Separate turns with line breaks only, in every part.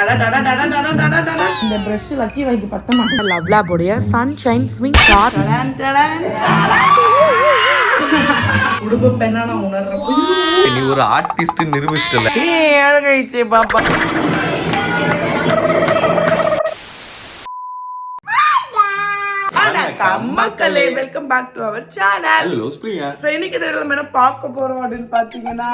இந்த brush lucky வைக்க பத்த மாட்டேன். லவ் லேப் உடைய சன்ஷைன் ஸ்விங் கார் உடுப்பு பெண்ணா நான் உணர்றேன்.
நீ ஒரு ஆர்டிஸ்ட் நிரூபிச்சிட்டல.
அழகாயிச்சே பாப்பா.
மக்களே welcome back to our channel.
Hello ஸ்பிரியா.
சோ இன்னைக்கு இந்த வீடியோல என்ன பார்க்க போறோம் அப்படினு பாத்தீங்கன்னா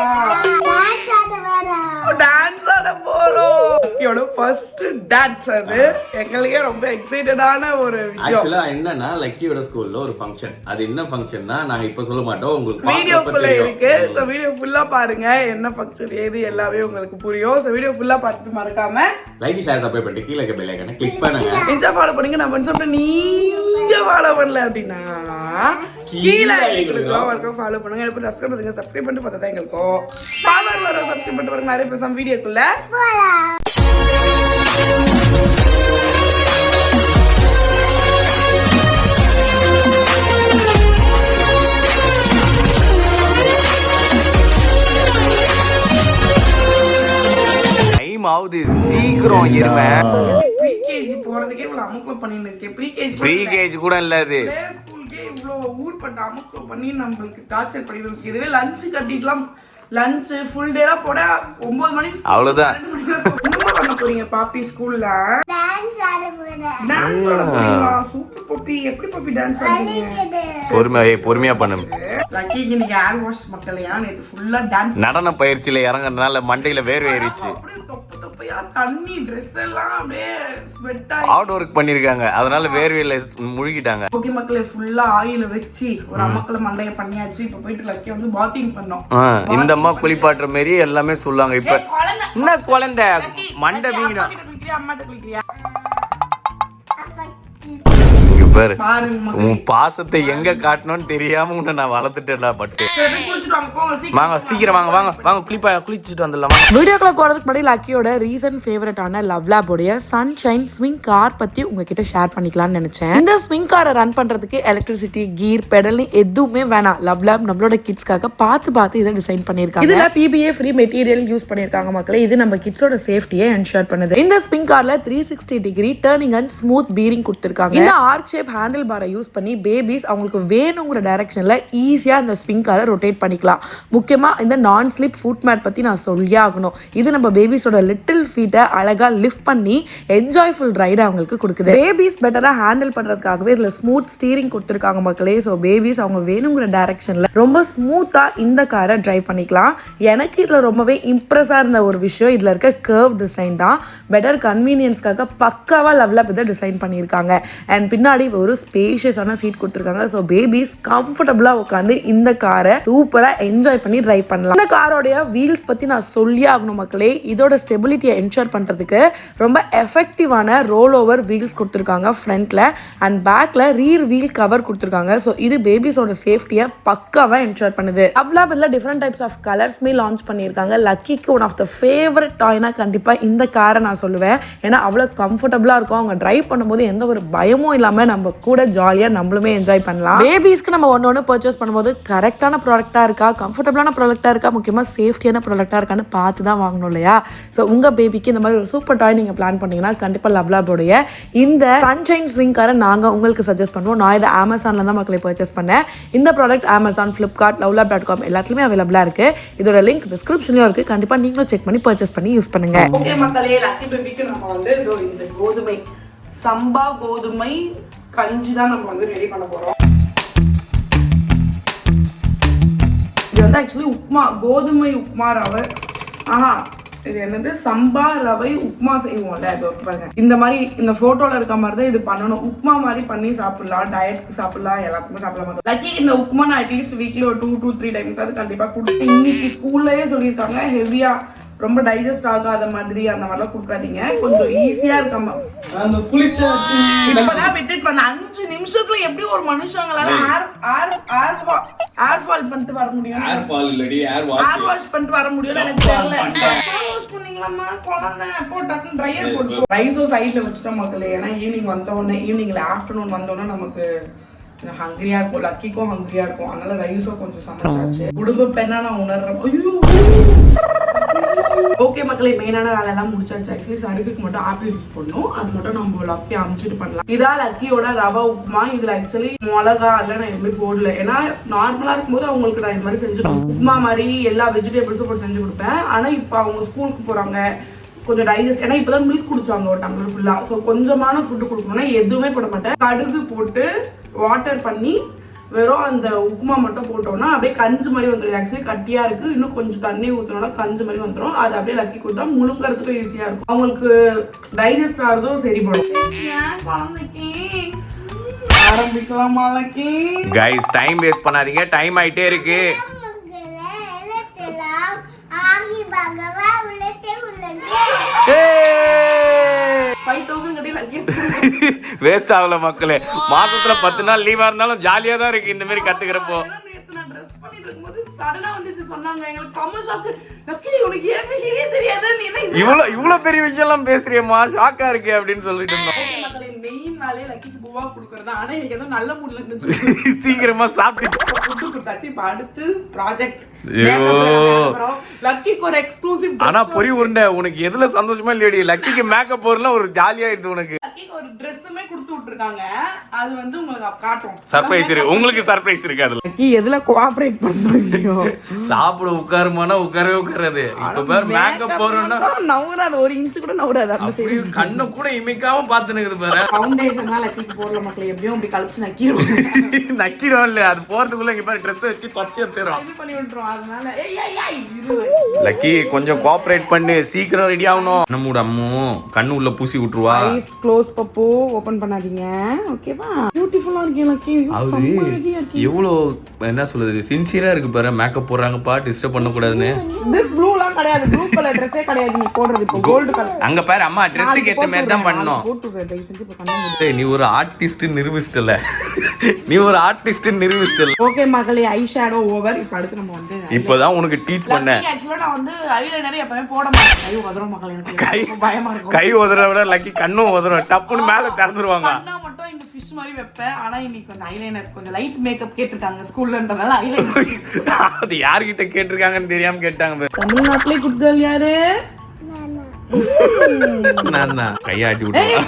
டான்ஸ் ஆட போறோம். லக்கியோட ஃபர்ஸ்ட் டான்ஸ் அது. எங்களுக்கே ரொம்ப எக்ஸைட்டடான ஒரு விஷயம்.
ஆக்சுவலா என்னன்னா லக்கியோட ஸ்கூல்ல ஒரு ஃபங்க்ஷன். அது என்ன ஃபங்க்ஷன்னா நாங்க இப்ப சொல்ல மாட்டோம், உங்களுக்கு
வீடியோக்குள்ள இருக்கு. சோ வீடியோ ஃபுல்லா பாருங்க, என்ன ஃபங்க்ஷன் ஏது எல்லாமே உங்களுக்கு புரியும். சோ வீடியோ ஃபுல்லா பார்த்துட்டு மறக்காம
லைக் ஷேர் சப்ஸ்கிரைப் பண்ணிட்டு கீழ இருக்க பெல் ஐகானை கிளிக் பண்ணுங்க.
இன்ஸ்டா ஃபாலோ பண்ணுங்க. நான் பண்ண சொல்றேன் நீங்க ஃபாலோ பண்ணல அப்படின்னா கீழே எங்களுக்கு ஃபாலோ பண்ணுங்க. எப்படி சப்ஸ்கிரைப் பண்ணுங்க. சப்ஸ்கிரைப் பண்ணிட்டு பார்த்தா தான் எங்களுக்கும் ஃபாலோவர் வர. சப்ஸ்கிரைப் பண்ணிட்டு பாருங்க. நிறைய பேச வீடியோக்குள்ள
டைம் ஆகுது, சீக்கிரம் இருங்க.
ப்ரீகேஜி போறதுக்கே இவ்வளவு அமுக்கம் பண்ணிட்டு இருக்கேன்.
ப்ரீகேஜி கூட இல்ல, அது
ஸ்கூலுக்கே இவ்வளவு ஊர்பட்ட அமுக்கம் பண்ணி நம்மளுக்கு டார்ச்சர் பண்ணிட்டு இருக்கு. இதுவே லஞ்ச் கட்டிட்டுலாம் லஞ்ச் ஃபுல் டேலா போட 9 மணிக்கு
அவ்வளவுதான்.
என்ன பண்ண போறீங்க பாப்பி ஸ்கூல்ல? டான்ஸ் ஆட போறீங்களா? சூப்பர் பாப்பி. எப்படி பாப்பி டான்ஸ் ஆடுறீங்க?
பொறுமையா பண்ணு.
லக்கிக்கு இன்னைக்கு ஏர் வாஷ் மக்களையா நேத்து ஃபுல்லா டான்ஸ்
நடன பயிற்சியில இறங்குறதுனால மண்டையில வேர்வை ஏறிச்சு.
அப்படியே தொப்பு தொப்பையா தண்ணி Dress எல்லாம் அப்படியே ஸ்வெட் ஆகி
அவுட் ஒர்க் பண்ணிருக்காங்க, அதனால வேர்வையில முழுகிட்டாங்க.
ஓகே மக்களே, ஃபுல்லா ஆயில வச்சு ஒரு அம்மக்கள மண்டைய பண்ணியாச்சு. இப்ப போயிட்டு லக்கி வந்து பாத்திங் பண்ணோம்.
இந்த அம்மா குளிப்பாட்டுற மாதிரி எல்லாமே சொல்லுவாங்க. இப்ப என்ன குழந்தை மண்டை வீங்கிடும்.
அம்மாட்ட குளிக்கிறியா?
பாரு, உன் பாசத்தை எங்க காட்டணும்னு தெரியாம உன்னை நான் வளர்த்துட்டேன்டா பட்டு. வாங்க சீக்கிரம் வாங்க வாங்க வாங்க குளிச்சுட்டு வந்துடலாம்.
வீடியோக்குள்ள போறதுக்கு முன்னாடி லக்கியோட ரீசன்ட் ஃபேவரட்டான லவ் லேப் உடைய சன்ஷைன் ஸ்விங் கார் பத்தி உங்ககிட்ட ஷேர் பண்ணிக்கலாம்னு நினைச்சேன். இந்த ஸ்விங் காரை ரன் பண்றதுக்கு எலக்ட்ரிசிட்டி, கீர், பெடல் எதுவுமே வேணாம். லவ் லேப் நம்மளோட கிட்ஸ்க்காக பார்த்து இதை டிசைன் பண்ணிருக்காங்க. இதுல PBA ஃப்ரீ மெட்டீரியல் யூஸ் பண்ணிருக்காங்க மக்களே. இது நம்ம கிட்ஸோட சேஃப்டியை என்ஷூர் பண்ணுது. இந்த ஸ்விங் கார்ல 360 degree turning and smooth bearing கொடுத்திருக்காங்க. இந்த ஆர்க் ஷேப் ஹேண்டில் பாரை யூஸ் பண்ணி பேபிஸ் அவங்களுக்கு வேணுங்கிற டைரக்ஷன்ல ஈஸியா இந்த ஸ்விங் காரை ரொட்டேட் பண்ணிக்கலாம். முக்கியமா இந்த நான் ஸ்லிப் ஃபுட் மேட் பத்தி நான் சொல்லியே ஆகணும். இது நம்ம பேபிஸோட லிட்டில் ஃபீட்டை அழகா லிஃப்ட் பண்ணி என்ஜாய்ஃபுல் ரைட் அவங்களுக்கு கொடுக்குது. பேபிஸ் பெட்டரா ஹேண்டில் பண்றதுக்காகவே இதுல ஸ்மூத் ஸ்டீரிங் கொடுத்திருக்காங்க மக்களே. ஸோ பேபிஸ் அவங்க வேணுங்கிற டைரக்ஷன்ல ரொம்ப ஸ்மூத்தா இந்த காரை டிரைவ் பண்ணிக்கலாம். எனக்கு இதுல ரொம்பவே இம்ப்ரெஸ்ஸா இருந்த ஒரு விஷயம் இதுல இருக்க கர்வ் டிசைன் தான். பெட்டர் கன்வீனியன்ஸ்க்காக பக்காவா லவ்ல இதை டிசைன் பண்ணியிருக்காங்க. அண்ட் பின்னாடி ஒரு ஸ்பேஷியஸான சீட் கொடுத்துருக்காங்க. ஸோ பேபிஸ் கம்ஃபர்டபுளா உட்காந்து இந்த காரை சூப்பரா என்ஜாய் பண்ணி டிரைவ் பண்ணலாம். இந்த காரோடைய வீல்ஸ் பத்தி நான் சொல்லி ஆகணும் மக்களே. இதோட ஸ்டெபிலிட்டியை என்ஷூர் பண்றதுக்கு ரொம்ப எஃபெக்டிவான ரோல் ஓவர் வீல்ஸ் கொடுத்துருக்காங்க ஃப்ரண்ட்ல. அண்ட் பேக்ல ரீர் வீல் கவர் கொடுத்துருக்காங்க. ஸோ இது பேபிஸோட சேஃப்டியை பக்காவா என்ஷூர் பண்ணுது. அவ்வளோ பதில் டிஃப்ரெண்ட் டைப்ஸ் ஆஃப் கலர்ஸ்மே லான்ச் பண்ணியிருக்காங்க. லக்கிக்கு ஒன் ஆஃப் த ஃபேவரட் டாய்னா கண்டிப்பா இந்த காரை நான் சொல்லுவேன். ஏன்னா அவ்வளோ கம்ஃபர்டபுளா இருக்கும். அவங்க டிரைவ் பண்ணும்போது எந்த ஒரு பயமும் இல்லாம நம்ம கூட ஜாலியா நம்மளுமே என்ஜாய் பண்ணலாம். பேபிஸ்க்கு நம்ம ஒன்னொன்னு பர்ச்சேஸ் பண்ணும்போது கரெக்டான ப்ராடக்டா இருக்கா, கம்ஃபர்டபுளான ப்ராடக்டா இருக்கா, முக்கியமா சேஃப்டியான ப்ராடக்டா இருக்கான்னு பார்த்து தான் வாங்கணும் இல்லையா? ஸோ உங்க பேபிக்கு இந்த மாதிரி ஒரு சூப்பர் டாய் நீங்க பிளான் பண்ணீங்கன்னா கண்டிப்பா லவ் லேபோடைய இந்த சன்ஷைன் ஸ்விங் காரை நாங்க உங்களுக்கு சஜஸ்ட் பண்ணுவோம். நான் இதை அமேசான்ல தான் மக்களை பர்ச்சேஸ் பண்ணேன். இந்த ப்ராடக்ட் அமேசான், ஃபிளிப்கார்ட், lovlab.com எல்லாத்துலயுமே அவைலபிளா இருக்கு. இதோட லிங்க் டிஸ்கிரிப்ஷன்லயும் இருக்கு. கண்டிப்பா நீங்களும் செக் பண்ணி பர்ச்சேஸ் பண்ணி யூஸ் பண்ணுங்க. ஓகே மக்களே, லக்கி பேபிக்கு நம்ம வந்து இந்த கோதுமை சம்பா கோதுமை கஞ்சி தான் நம்ம வந்து ரெடி பண்ண போறோம். இது வந்து ஆக்சுவலி உப்மா, கோதுமை உப்மா ரவை. இது என்னது சம்பா ரவை உப்மா செய்வோம்ல, அது பாருங்க. இந்த மாதிரி இந்த போட்டோல இருக்க மாதிரி தான் இது பண்ணணும். உப்மா மாதிரி பண்ணி சாப்பிடலாம், டயட்க்கு சாப்பிடலாம், எல்லாத்துக்குமே சாப்பிடலாம். லக்கி இந்த உப்மா நான் அட்லீஸ்ட் வீக்லி ஒரு 2 to 3 டைம்ஸ் அது கண்டிப்பா கொடுத்து. இன்னைக்கு ஸ்கூல்லயே சொல்லியிருக்காங்க ஹெவியா ரொம்ப டைஜஸ்ட் ஆகாத மாதிரி அந்த மாதிரிலாம் கொடுக்காதீங்க. கொஞ்சம் ஈஸியா இருக்காம அந்த புளிச்ச வச்சு இப்பதான் விட்டுட்டு வந்த 5 நிமிஷத்துல எப்படி ஒரு மனுஷங்களால ஏர் ஃபால் பண்ணிட்டு வர முடியும்?
ஏர் ஃபால் இல்லடி, ஏர்
வாஷ் பண்ணிட்டு வர முடியும் எனக்கு தெரியல. வாஷ் பண்ணீங்களாமா குழந்தை போட்டு ட்ரையர் போட்டு ரைஸோ சைட்ல வச்சுட்டோம் மக்களே. ஏன்னா ஈவினிங் வந்தோடனே, ஈவினிங்ல ஆஃப்டர்நூன் வந்தோடனே நமக்கு ஹங்கிரியா இருக்கும், லக்கிக்கும் ஹங்கிரியா இருக்கும். அதனால ரைஸோ கொஞ்சம் சமைச்சாச்சு. உடுப்பு பெண்ணா நான் உணர்றேன். ஐயோ ஓகே மக்களே, மெயினான வேலை எல்லாம் முடிச்சாச்சு. ஆக்சுவலி சருக்குக்கு மட்டும் ஆப்பிள் யூஸ் பண்ணணும். அது மட்டும் நம்ம லக்கி அமுச்சிட்டு பண்ணலாம். இதான் லக்கியோட ரவா உப்புமா. இதுல ஆக்சுவலி மிளகா எல்லாம் நான் எதுவுமே போடல. ஏன்னா நார்மலா இருக்கும்போது அவங்களுக்கு நான் இது மாதிரி செஞ்சு உப்புமா மாதிரி எல்லா வெஜிடபிள்ஸும் போட்டு செஞ்சு கொடுப்பேன். ஆனா இப்ப அவங்க ஸ்கூலுக்கு போறாங்க, கொஞ்சம் டைஜஸ்ட். ஏன்னா இப்பதான் மில்க் குடிச்சாங்க ஒரு டம்ளர் ஃபுல்லா. ஸோ கொஞ்சமான ஃபுட்டு கொடுக்கணும்னா எதுவுமே போட மாட்டேன். கடுகு போட்டு வாட்டர் பண்ணி வெறும் அந்த உப்புமா மட்டும் போட்டோம்னா அப்படியே கஞ்சி மாதிரி வந்துடும். ஆக்சுவலி கட்டியா இருக்கு, இன்னும் கொஞ்சம் தண்ணி ஊற்றணும்னா கஞ்சி மாதிரி வந்துடும். அது அப்படியே லக்கி கொடுத்தா முழுங்கிறதுக்கும் ஈஸியா இருக்கும். அவங்களுக்கு டைஜஸ்ட் ஆகிறதும் சரி பண்ணும். ஆரம்பிக்கலாமா லக்கி?
கைஸ் டைம் வேஸ்ட் பண்ணாதீங்க, டைம் ஆயிட்டே இருக்கு. வேஸ்ட் ஆகல மக்களே. மாசத்துல 10 நாள் லீவா இருந்தாலும் ஜாலியா தான் இருக்கு இந்த மாதிரி கத்துக்கிறப்போ. இவ்வளவு பெரிய விஷயம் எல்லாம் பேசுறியம்மா, ஷாக்கா இருக்கு அப்படின்னு சொல்லிட்டு இருந்தோம். சீக்கிரமா சாப்பிட்டு ஆனா பொறி உருண்டை உனக்கு எதுல சந்தோஷமா இல்லையடி? லக்கிக்கு மேக்கப் போறதுல ஒரு ஜாலியா இருக்கு உனக்கு.
ஒரு ட்ரெஸ்ஸுமே கொடுத்து விட்டுருக்காங்க, அது வந்து உங்களுக்கு காட்டும்.
சர்ப்ரைஸ் இருக்கு, உங்களுக்கு சர்ப்ரைஸ் இருக்கு. அதுல
லக்கி எதுல கோஆபரேட் பண்றீங்க?
சாப்பிட உட்காருமானா உட்காரவே உட்காராது. இப்ப பேர் மேக்கப் போறோம்னா
நவுறாது, ஒரு இன்ச் கூட நவுறாது. அந்த சைடு
கண்ணு கூட இமைக்காம பாத்துனுக்குது பாரு.
ஃபவுண்டேஷனா லக்கிக்கு போறல மக்களே, எப்படியும் அப்படி கழிச்சு நக்கிரும்.
நக்கிடும் இல்ல, அது போறதுக்குள்ள இங்க பாரு ட்ரெஸ் வச்சு பச்சை எடுத்துறோம்.
இது பண்ணி விட்டுறோம். அதனால
லக்கி கொஞ்சம் கோஆபரேட் பண்ணு, சீக்கிரம் ரெடி ஆகணும். நம்மோட அம்மு கண்ணு உள்ள பூசி விட்டுருவா.
ஐஸ் க்ளோஸ் பப்பு, ஓபன் பண்ணாதீங்க. ஓகேவா? பியூட்டிஃபுல்லா இருக்கு லக்கி.
எவ்வளவு என்ன சொல்றது, சின்சியரா இருக்கு பாரு. மேக்கப் போடுறாங்கப்பா, டிஸ்டர்ப் பண்ண கூடாதுன்னு.
திஸ் ப்ளூலாம் கிடையாது, ப்ளூ கலர் Dress-ஏ கிடையாது நீ போடுறது. இப்போ கோல்ட் கலர்.
அங்க பாரு அம்மா, Dress-க்கு ஏத்த மாதிரி தான் பண்ணனும்.
போட்டுறேன், தயவு செஞ்சு இப்ப பண்ண முடியாது.
நீ ஒரு ஆர்டிஸ்ட் நிரூபிச்சிட்டல, நீ ஒரு ஆர்டிஸ்ட் நிரூபிச்சிட்டல.
ஓகே மக்களே, ஐ ஷேடோ ஓவர். இப்போ அடுத்து நம்ம வந்து
இப்போதான் உனக்கு டீச் பண்ணேன்.
ஆக்சுவலா நான் வந்து ஐலைனர் எப்பவுமே போட மாட்டேன். கை உதறும் மக்களே, எனக்கு பயமா இருக்கும்.
கை உதற விட லக்கி கண்ணும் உதறும். டப்புன்னு மேல திறந்துருவாங்க.
கண்ணா மட்டும் இந்த ஃபிஷ் மாதிரி வைப்பேன். ஆனா இன்னைக்கு கொஞ்சம் ஐலைனர், கொஞ்சம் லைட் மேக்கப் கேட்டிருக்காங்க ஸ்கூல்லன்றதால ஐலைனர்.
அது யார்கிட்ட கேட்டிருக்காங்கன்னு தெரியாம கேட்டாங்க.
தமிழ்நாட்டுல குட் கேர்ள் யாரு?
நான் தான் கையாட்டி விடுவேன்.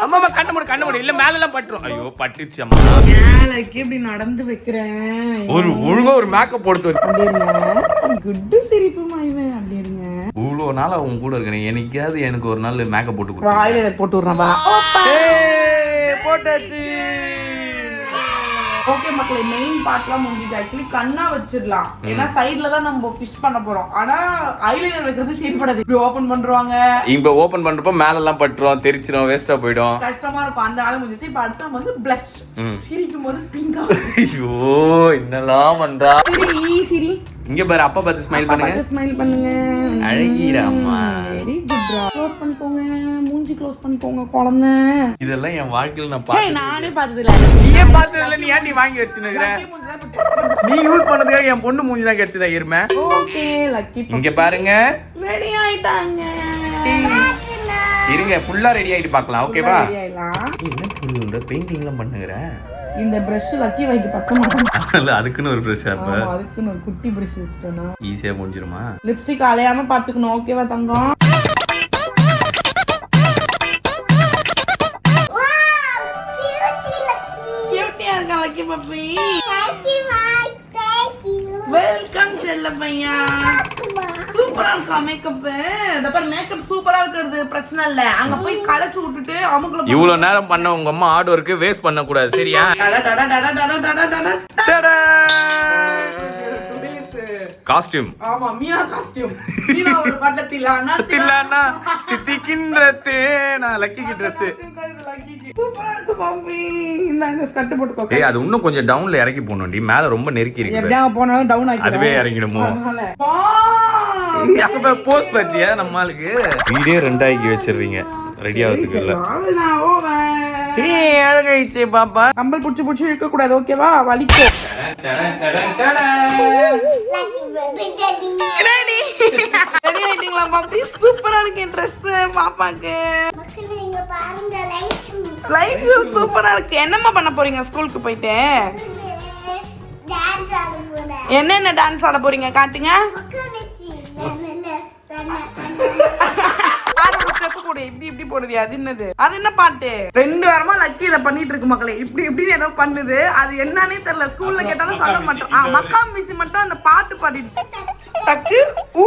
அம்மா கண்ணு மூடு இல்ல மேல எல்லாம் பட்டுரும். ஐயோ பட்டுச்சு அம்மா.
மேலக்கு இப்படி நடந்து வைக்கிறேன்.
ஒரு ஒழுங்கா ஒரு மேக்கப் போட்டு
குட் சிரிப்பு மாய்வேன். அப்படி இருங்க.
இவ்வளவு நாள் அவங்க கூட இருக்கேன், என்னைக்காவது எனக்கு ஒரு நாள் மேக்கப் போட்டு கொடுத்து
ஐலைனர் போட்டு விடுறேன்.
போட்டாச்சு.
ஓகே மக்களே, மெயின் பார்ட்லாம் முடிஞ்சிச்சு. ஆக்சுவலி கண்ணா வச்சிடலாம், ஏன்னா சைடுல தான் நம்ம ஃபிஷ் பண்ண போறோம். ஆனா ஐலைனர் வைக்கிறது சரிப்படாது. இப்படி ஓபன் பண்றாங்க.
இப்ப ஓபன் பண்றப்ப மேல எல்லாம் பட்டுரும், தெரிச்சிரும், வேஸ்டா போயிடும்,
கஷ்டமா இருக்கும். அந்த ஆளு முடிஞ்சிச்சு. இப்ப அடுத்து வந்து பிளஷ். சிரிக்கும் போது பிங்கா.
ஐயோ என்னலாம் பண்றா.
சிரி
இங்க பாரு, அப்பா பார்த்து ஸ்மைல் பண்ணுங்க.
ஸ்மைல் பண்ணுங்க.
அழகிடா அம்மா.
வெரி குட்ரா. க்ளோஸ் பண்ணிக்கோங்க, மூஞ்சி க்ளோஸ் பண்ணிக்கோங்க குழந்தை.
இதெல்லாம் என் வாழ்க்கையில நான் பார்த்தேன்.
நானே பார்த்தது இல்ல.
நீயே பார்த்தது இல்ல, நீ ஏன்டி வாங்கி வச்சிருக்கிற? நீ யூஸ் பண்ணதுக்கு என் பொண்ணு மூஞ்சி தான் கிடைச்சதா இருமே.
Okay lucky.
இங்க பாருங்க,
ரெடி ஆயிட்டாங்க.
இருங்க ஃபுல்லா ரெடி ஆயிட்டு பார்க்கலாம். ஓகேவா?
ரெடி ஆயிடலாம்.
என்ன புரியுது, பெயிண்டிங்லாம் பண்ணுங்கற.
இந்த பிரஷ் லக்கி வைக்க பத்த மாட்டேன்.
இல்ல அதுக்குன்னு ஒரு பிரஷ் அப்ப.
ஆமா, அதுக்குன்னு ஒரு குட்டி பிரஷ் வச்சிட்டேனா
ஈஸியா முடிஞ்சிருமா?
லிப்ஸ்டிக் அலையாம பாத்துக்கணும். ஓகேவா தங்கம்? கியூட்டியா இருக்கா லக்கி பப்பி. வெல்கம் செல்ல பையா. சூப்பரா இருக்கா மேக்கப். இந்த பாரு, மேக்கப் சூப்பரா இருக்குது, பிரச்சனை இல்ல. அங்க போய் கலச்சு விட்டுட்டு அமுக்குல
இவ்வளவு நேரம் பண்ண உங்க அம்மா ஹார்ட் ஒர்க் வேஸ்ட் பண்ண கூடாது, சரியா? காஸ்டியூம்.
ஆமா, மீனா காஸ்டியூம். மீனா ஒரு பட்டத்திலானா
தில்லானா தித்திக்கின்ற தேனா லக்கிக்கு Dress.
சூப்பரா இருக்கு பாம்பி. இந்த ஸ்கர்ட் போட்டுக்கோ.
ஏய், அது இன்னும் கொஞ்சம் டவுன்ல இறக்கி போணும்டி, மேல ரொம்ப நெருக்கி இருக்கு.
எப்படியா போனாலும் டவுன் ஆகி
அதுவே இறங்கிடுமோ? அப்ப போஸ்ட் பத்தியா நம்மளுக்கு வீடியோ ரெண்டாக்கி வச்சிருவீங்க ரெடி ஆகிறதுக்கு இல்ல. ஏய் அழகாயிச்சே பாப்பா.
கம்பல் புடிச்சு புடிச்சு இழுக்க கூடாது, ஓகேவா? வலிக்கும். ரெடி ஆயிட்டீங்களா பாப்பி? சூப்பரா இருக்கு Dress பாப்பாக்கு. ஸ்லைட் ஷூஸ் சூப்பரா இருக்கு. என்னம்மா பண்ண போறீங்க ஸ்கூலுக்கு போயிட்டு? என்னென்ன டான்ஸ் ஆட போறீங்க காட்டுங்க. இப்படி போடுது. அது என்னது? அது என்ன பாட்டு? 2 வாரமா லக்கி இதை பண்ணிட்டு இருக்கு மக்களே. இப்படி ஏதோ பண்ணுது. அது என்னன்னே தெரியல. ஸ்கூல்ல கேட்டாலும் சொல்ல மாட்டோம். மக்கா மிஸ் மட்டும் அந்த பாட்டு பாடிட்டு டக்கு ஊ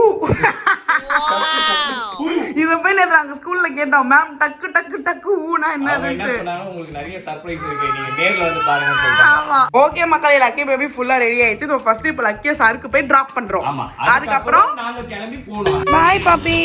இத போய் நாங்க ஸ்கூல்ல கேட்டோம். மேம் டக்கு டக்கு டக்கு ஊனா என்னது?
உங்களுக்கு நிறைய சர்ப்ரைஸ் இருக்கு, நீங்க நேர்ல வந்து பாருங்க சொல்றாங்க.
ஓகே மக்களே, லக்கி பேபி ஃபுல்லா ரெடி ஆயிடுச்சு. சோ ஃபர்ஸ்ட் இப்போ லக்கிய சாருக்கு போய் டிராப் பண்றோம்.
ஆமா,
அதுக்கு அப்புறம்
நாங்க கிளம்பி போறோம்.
By poppy.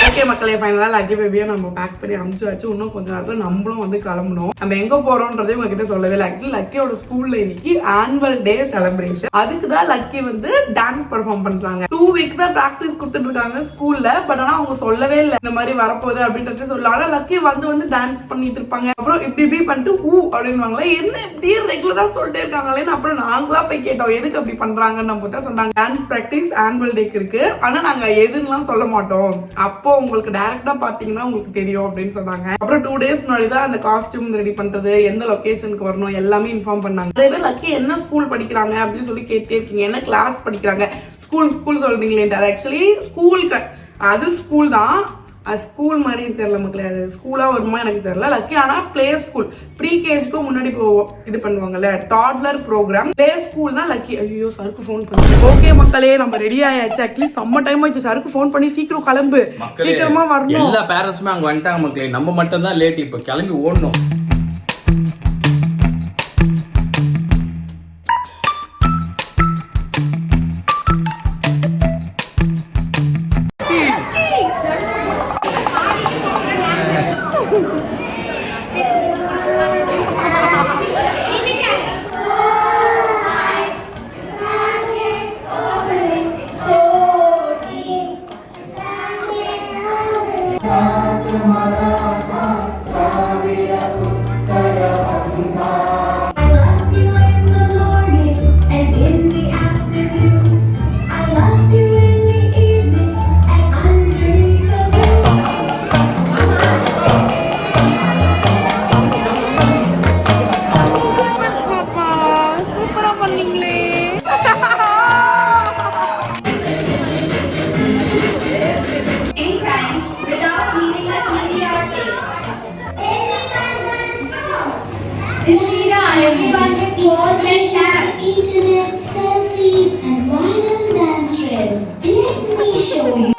ஓகே மக்களே, ஃபைனலா லக்கி பேபியை நம்ம பேக் பண்ணி அனுப்பிச்சாச்சு. இன்னும் கொஞ்ச நேரத்துல நம்மளும் வந்து கிளம்பணும். நம்ம எங்க போறோம்ன்றதே உங்ககிட்ட சொல்லவே இல்லை. ஆக்சுவலி லக்கியோட ஸ்கூல்ல இன்னைக்கு ஆனுவல் டே செலிப்ரேஷன். அதுக்கு தான் லக்கி வந்து டான்ஸ் பெர்ஃபார்ம் பண்றாங்க. 2 வீக்ஸா பிராக்டிஸ் கொடுத்துட்டு இருக்காங்க ஸ்கூல்ல. பட் ஆனா அவங்க சொல்லவே இல்லை இந்த மாதிரி வரப்போகுது அப்படின்றத சொல்லல. ஆனா லக்கி வந்து டான்ஸ் பண்ணிட்டு இருப்பாங்க. அப்புறம் இப்படி பண்ணிட்டு ஊ அப்படின்வாங்களே, என்ன இப்படியே ரெகுலரா சொல்லிட்டே இருக்காங்களேன்னு அப்புறம் நாங்களா போய் கேட்டோம் எதுக்கு அப்படி பண்றாங்கன்னு. நம்ம தான் சொன்னாங்க டான்ஸ் பிராக்டிஸ் ஆனுவல் டேக்கு இருக்கு, ஆனா நாங்க எதுன்னு சொல்ல மாட்டோம், அப்போ உங்களுக்கு டைரக்டா பாத்தீங்கன்னா உங்களுக்கு தெரியும் அப்படின்னு சொன்னாங்க. அப்புறம் 2 டேஸ் முன்னாடி தான் அந்த காஸ்டியூம் ரெடி பண்றது, எந்த லொகேஷனுக்கு வரணும் எல்லாமே இன்ஃபார்ம் பண்ணாங்க. நிறைய பேர் லக்கி என்ன ஸ்கூல் படிக்கிறாங்க அப்படின்னு சொல்லி கேட்டே இருக்கீங்க. என்ன கிளாஸ் படிக்கிறாங்க? ஸ்கூல் சொல்றீங்களே, அது ஆக்சுவலி அது ஸ்கூல் தான். அது ஸ்கூல் மாதிரி தெரியல மக்களே, அது ஸ்கூலா வருமா எனக்கு தெரியல. லக்கி ஆனா பிளே ஸ்கூல், ப்ரீ கேஜ்க்கும் முன்னாடி இது பண்ணுவாங்கல்ல, டாட்லர் ப்ரோக்ராம். பிளே ஸ்கூல் தான் லக்கி. ஐயோ சருக்கு ஃபோன் பண்ணி. ஓகே மக்களே, நம்ம ரெடி ஆயாச்சு. ஆக்சுவலி செம்ம டைம் ஆயிடுச்சு. சருக்கு ஃபோன் பண்ணி சீக்கிரம் கிளம்பு, சீக்கிரமா வரணும்.
எல்லா பேரண்ட்ஸுமே அங்க வந்துட்டாங்க மக்களே, நம்ம மட்டும் தான் லேட். இப்போ கிளம்பி ஓடணும்.
This era, everyone with phones and chat, internet, selfies, and viral dance trends. Let me show you.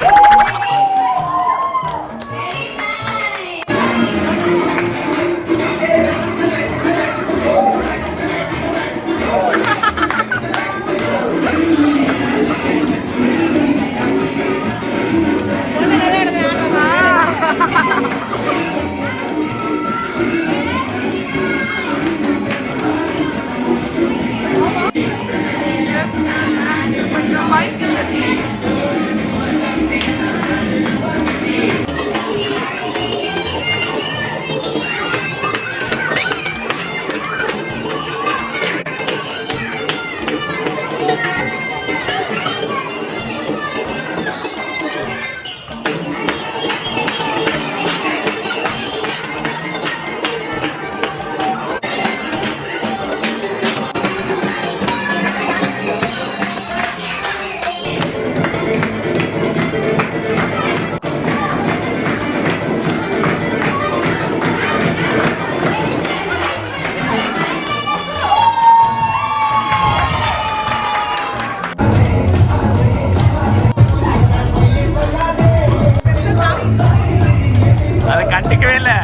அதை கண்டுக்கவே இல்லை.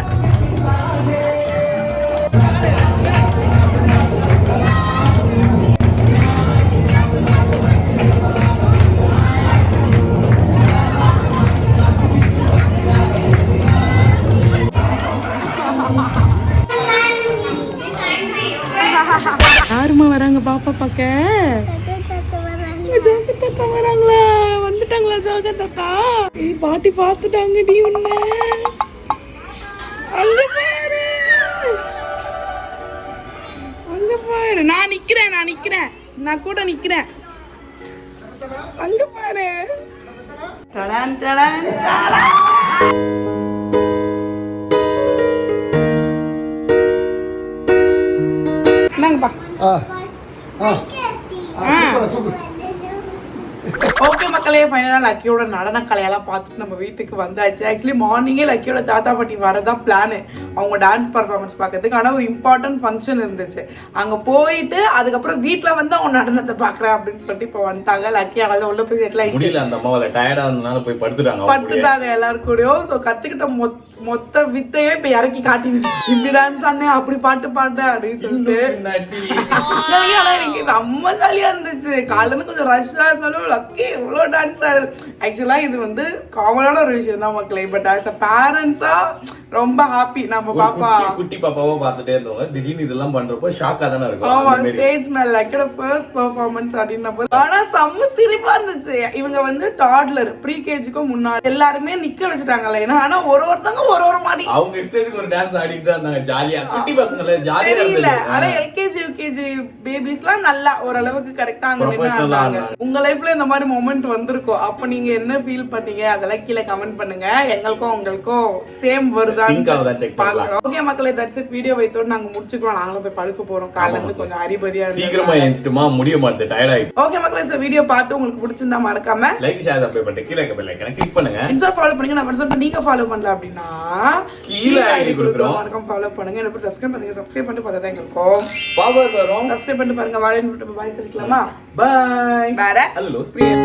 யாருமா வராங்க பாப்பா பார்க்க? ஜோகர் தாத்தா வராங்களா? வந்துட்டாங்களா ஜோகர் தாத்தா? பாட்டி பார்த்துட்டாங்க. டி உன்ன அங்க பாரு, அங்க பாரு. நான் நிக்கிறேன், நான் கூட நிக்கிறேன். அங்க பாரு. டடான் டடான் டடான். நாங்கப்பா ஓகே மக்களே, ஃபைனலா லக்கியோட நடன கலையெல்லாம் பார்த்துட்டு நம்ம வீட்டுக்கு வந்தாச்சு. ஆக்சுவலி மார்னிங்கே லக்கியோட தாத்தா பாட்டி வரதான் பிளான், அவங்க டான்ஸ் பர்ஃபார்மன்ஸ் பார்க்கறதுக்கு. ஆனால் ஒரு இம்பார்ட்டன்ட் ஃபங்க்ஷன் இருந்துச்சு, அங்கே போயிட்டு அதுக்கப்புறம் வீட்டில் வந்து அவங்க நடனத்தை பார்க்குறேன் அப்படின்னு சொல்லிட்டு இப்போ வந்துட்டாங்க. லக்கி அவள் உள்ள போய் செட்டில் ஆயிடுச்சு.
அந்த அம்மாவில டயர்டா இருந்தனால போய் படுத்துட்டாங்க
எல்லாரும் கூடயும். ஸோ கற்றுக்கிட்ட மொத்த வித்தையே இப்போ இறக்கி காட்டிங்க. இப்படி டான்ஸ் ஆனே, அப்படி பாட்டு பாட்டேன் அப்படின்னு சொல்லிட்டு. ஆனால் எனக்கு செம்ம ஜாலியாக இருந்துச்சு. காலையில கொஞ்சம் ரஷ்ஷாக இருந்தாலும் லக்கி எவ்வளோ டான்ஸ் ஆடுது. ஆக்சுவலாக இது வந்து காமனான ஒரு விஷயம் தான் மக்களே, பட் ஆஸ் அ பேரண்ட்ஸாக ரொம்ப ஹாப்பி. நம்ம பாப்பா
குட்டி பாப்பாவோ பார்த்துட்டே இருந்தவங்க திடீர்னு இதெல்லாம் பண்றப்போ ஷாக்கா தானே இருக்கும்.
ஆமா, ஸ்டேஜ் மேல லக்கியோட ஃபர்ஸ்ட் பெர்ஃபார்மன்ஸ் அப்படின்னப்போ ஆனா செம்ம சிரிப்பா இருந்துச்சு. இவங்க வந்து டாட்லர் ப்ரீ கேஜிக்கும் முன்னாடி எல்லாருமே நிக்க வச்சுட்டாங்கல்ல, ஏன்னா ஆனா ஒருத்தவங்க ஒரு மாடி
அவங்க இஷ்டத்துக்கு ஒரு டான்ஸ் ஆடிட்டு தான் இருந்தாங்க ஜாலியா. குட்டி பசங்கள ஜாலியா
தெரியல. ஆனா எல்கேஜி யூகேஜி பேபிஸ்லாம் நல்லா ஓரளவுக்கு கரெக்டா அங்க நின்னாங்க. உங்க லைஃப்ல இந்த மாதிரி மொமெண்ட் வந்திருக்கும், அப்ப நீங்க என்ன ஃபீல் பண்ணீங்க அதெல்லாம் கீழே கமெண்ட் பண்ணுங்க. எங்களுக்கும் உங்களுக்கும் சேம் வருதா பாக்குறோம். ஓகே மக்களே, தட்ஸ் இட். வீடியோ வைத்தோட நாங்க முடிச்சுக்கிறோம். நாங்களும் போய் படுக்க போறோம். காலையில இருந்து கொஞ்சம் அரிபரியா
சீக்கிரமா எழுந்துட்டுமா முடிய மாட்டேன், டயர்ட் ஆயிடுச்சு.
ஓகே மக்களே, சோ வீடியோ பார்த்து உங்களுக்கு பிடிச்சிருந்தா மறக்காம
லைக் ஷேர் சப்ஸ்கிரைப் பண்ணிட்டு கீழ இருக்க பெல் ஐகானை கிளிக் பண்ணுங்க.
இன்ஸ்டா ஃபாலோ பண்ணுங்க. நான் WhatsApp நீங்க ஃபாலோ பண்ணல அப்படின்னா
கீழ ஐடி கொடுக்குறோம்,
மறக்காம ஃபாலோ பண்ணுங்க. என்ன சப்ஸ்கிரைப் பண்ணுங்க. சப்ஸ்கிரைப் பண்ணிட்டு பார்த்தா தான் எங்களுக்கும்
பவர் வரும்.
சப்ஸ்கிரைப் பண்ணிட்டு பாருங்க. வாழைன்னு விட்டு பாய் சொல்லிக்கலாமா?
பை.
வேற
ஹலோ ஸ்பிரியா.